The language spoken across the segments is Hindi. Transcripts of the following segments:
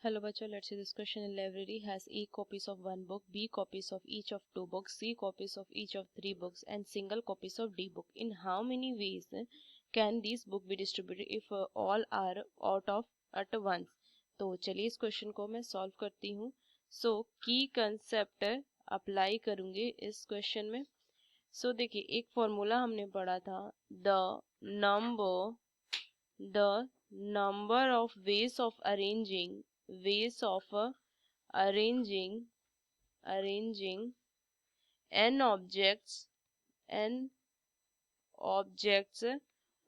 Hello bachcho, let's see this question. A library has A copies of one book, B copies of each of two books, C copies of each of three books and single copies of D book. In how many ways can these book be distributed if all are out of at once? तो चलिए इस क्वेश्चन को मैं सॉल्व करती हूँ. सो की कंसेप्ट अप्लाई करूँगी इस क्वेश्चन में. सो देखिए एक फॉर्मूला हमने पढ़ा था, the number of ways of arranging n objects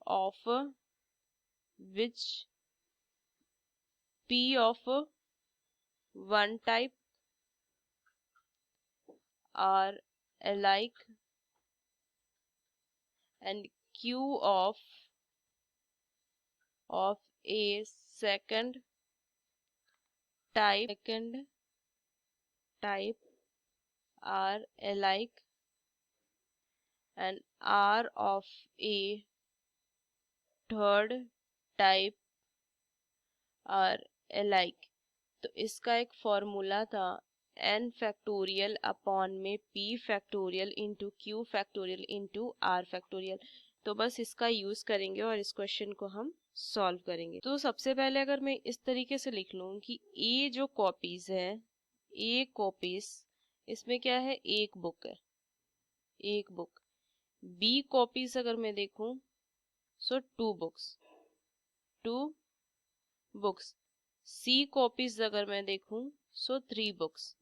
of which p of one type are alike and q of a second type are alike and r of a third type are alike. तो इसका एक फॉर्मूला था n फैक्टोरियल अपॉन में p factorial into q factorial into r factorial. तो बस इसका यूज करेंगे और इस क्वेश्चन को हम सॉल्व करेंगे. तो सबसे पहले अगर मैं इस तरीके से लिख लूं कि a जो कॉपीज है, a कॉपीज, इसमें क्या है, एक बुक है, एक बुक. b कॉपीज अगर मैं देखूं सो टू बुक्स. सी कॉपीज अगर मैं देखूं सो थ्री बुक्स.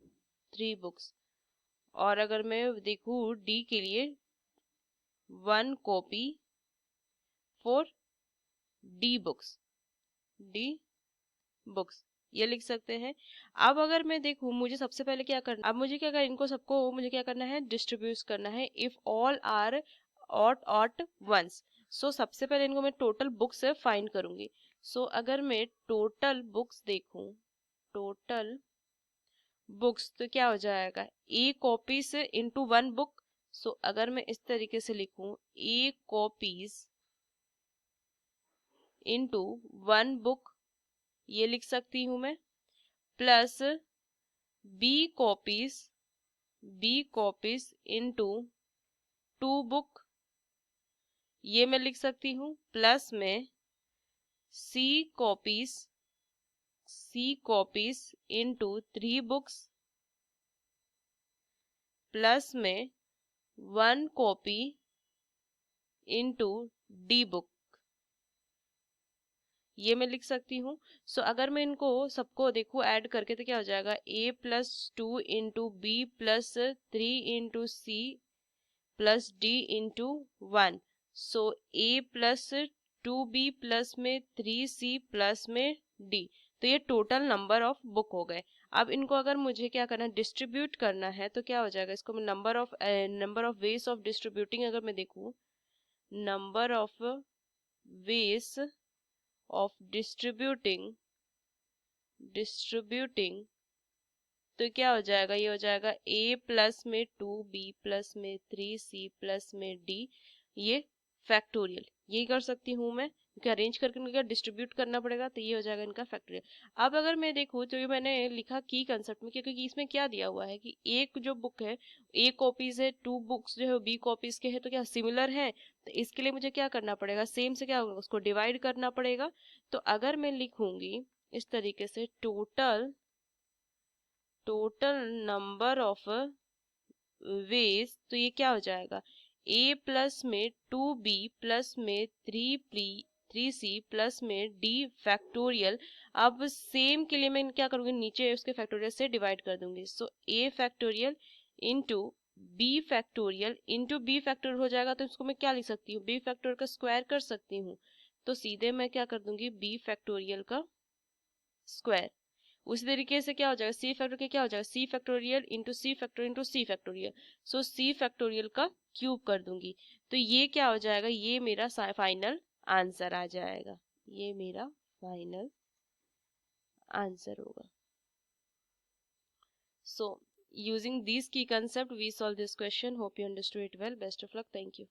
और अगर मैं देखूं डी के लिए one copy for D books. ये लिख सकते हैं. अब अगर मैं देखूं मुझे सबसे पहले क्या करना, अब मुझे क्या करना, इनको सबको मुझे क्या करना है, डिस्ट्रीब्यूट करना है. If all are out once. So सबसे पहले इनको मैं टोटल बुक्स फाइंड करूंगी. सो अगर मैं टोटल बुक्स देखूं, टोटल बुक्स, तो क्या हो जाएगा, A copies into one book. So अगर मैं इस तरीके से लिखूं, A copies into one book, ये लिख सकती हूं मैं. Plus B copies into two book, ये मैं लिख सकती हूँ. प्लस में C copies into three books, plus में one copy into D book, ये मैं लिख सकती हूँ. सो अगर मैं इनको सबको देखूं ऐड करके तो क्या हो जाएगा, a plus two into B plus three into C plus D into one. So a plus two B plus में थ्री सी प्लस में डी. तो ये टोटल नंबर ऑफ बुक हो गए. अब इनको अगर मुझे क्या करना है, डिस्ट्रीब्यूट करना है, तो क्या हो जाएगा, इसको मैं number of ways of distributing अगर मैं देखूं, number of ways of distributing, तो क्या हो जाएगा, ये हो जाएगा a प्लस में टू बी प्लस में थ्री सी प्लस में डी, ये फैक्टोरियल. यही कर सकती हूँ मैं, क्योंकि अरेंज करके इनका डिस्ट्रीब्यूट करना पड़ेगा, तो ये हो जाएगा इनका फैक्टोरियल. अब अगर मैं देखूँ तो ये मैंने लिखा की कंसेप्ट में, क्योंकि इसमें क्या दिया हुआ है कि एक जो बुक है, ए कॉपीज है, टू बुक्स जो है बी कॉपीज के है, तो क्या सिमिलर है, तो इसके लिए मुझे क्या करना पड़ेगा, सेम से क्या होगा, उसको डिवाइड करना पड़ेगा. तो अगर मैं लिखूंगी इस तरीके से, टोटल नंबर ऑफ वेज, तो ये क्या हो जाएगा, a प्लस में टू बी प्लस में थ्री सी प्लस में डी फैक्टोरियल. अब सेम के लिए मैं क्या करूंगी, नीचे उसके फैक्टोरियल से डिवाइड कर दूंगी. So a factorial into B factorial हो जाएगा. तो इसको मैं क्या लिख सकती हूँ, b फैक्टोरियल का स्क्वायर कर सकती हूँ. तो सीधे मैं क्या कर दूंगी, b फैक्टोरियल का स्क्वायर. उसी तरीके से क्या हो जाएगा, सी फैक्टोरियल क्या हो जाएगा, सी फैक्टोरियल इंटू सी फैक्टोरियल इंटू सी फैक्टोरियल. सो सी फैक्टोरियल का क्यूब कर दूंगी. तो ये क्या हो जाएगा, ये मेरा फाइनल आंसर आ जाएगा, ये मेरा फाइनल आंसर होगा. So using these key concept we solve this question. Hope you understood it well. Best of luck. Thank you.